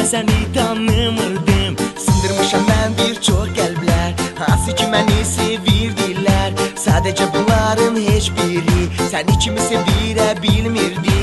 səni tanımırdım. Sındırmışam mən bir çox qəlblər, hansı ki məni sevirdilər. Sadəcə bunların heç biri səni kimi sevirə bilmirdi.